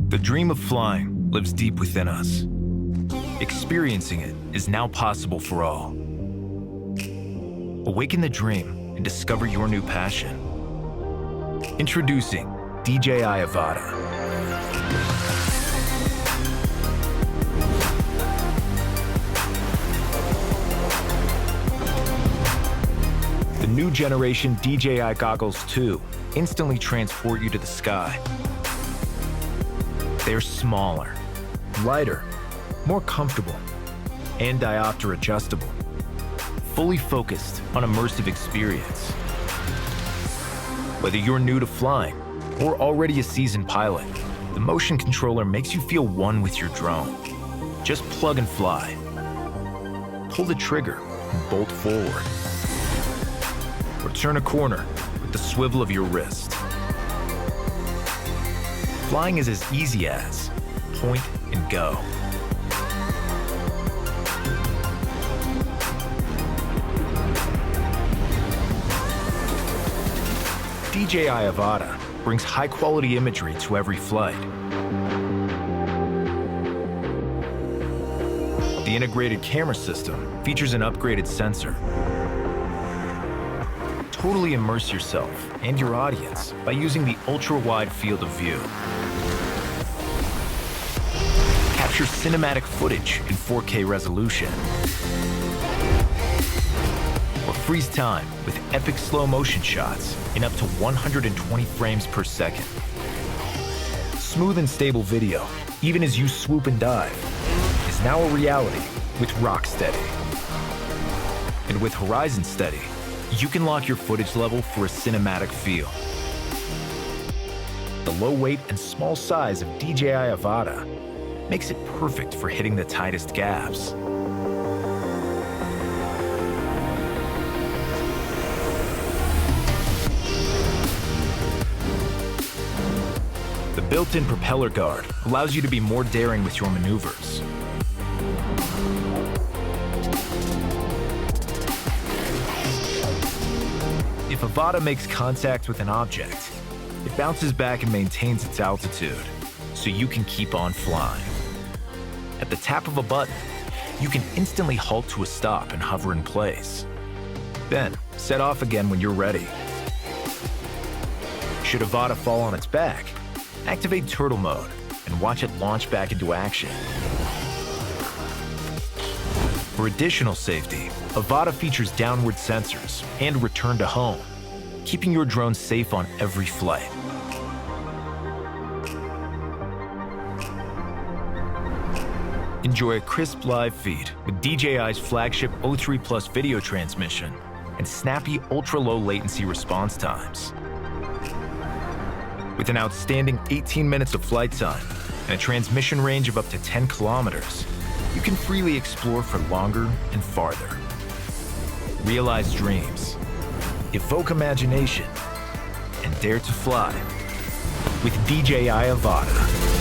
The dream of flying lives deep within us. Experiencing it is now possible for all. Awaken the dream and discover your new passion. Introducing DJI Avata. The new generation DJI Goggles 2 instantly transport you to the sky. They're smaller, lighter, more comfortable, and diopter adjustable. Fully focused on immersive experience. Whether you're new to flying or already a seasoned pilot, the motion controller makes you feel one with your drone. Just plug and fly. Pull the trigger and bolt forward. Or turn a corner with the swivel of your wrist. Flying is as easy as point and go. DJI Avata brings high-quality imagery to every flight. The integrated camera system features an upgraded sensor. Totally immerse yourself and your audience by using the ultra-wide field of view. Capture cinematic footage in 4K resolution. Or freeze time with epic slow-motion shots in up to 120 frames per second. Smooth and stable video, even as you swoop and dive, is now a reality with Rocksteady. And with Horizon Steady, you can lock your footage level for a cinematic feel. The low weight and small size of DJI Avata makes it perfect for hitting the tightest gaps. The built-in propeller guard allows you to be more daring with your maneuvers. If Avata makes contact with an object, it bounces back and maintains its altitude, so you can keep on flying. At the tap of a button, you can instantly halt to a stop and hover in place. Then, set off again when you're ready. Should Avata fall on its back, activate turtle mode and watch it launch back into action. For additional safety, Avata features downward sensors and return to home, keeping your drone safe on every flight. Enjoy a crisp live feed with DJI's flagship O3 Plus video transmission and snappy ultra-low latency response times. With an outstanding 18 minutes of flight time and a transmission range of up to 10 kilometers, you can freely explore for longer and farther. Realize dreams, evoke imagination, and dare to fly with DJI Avata.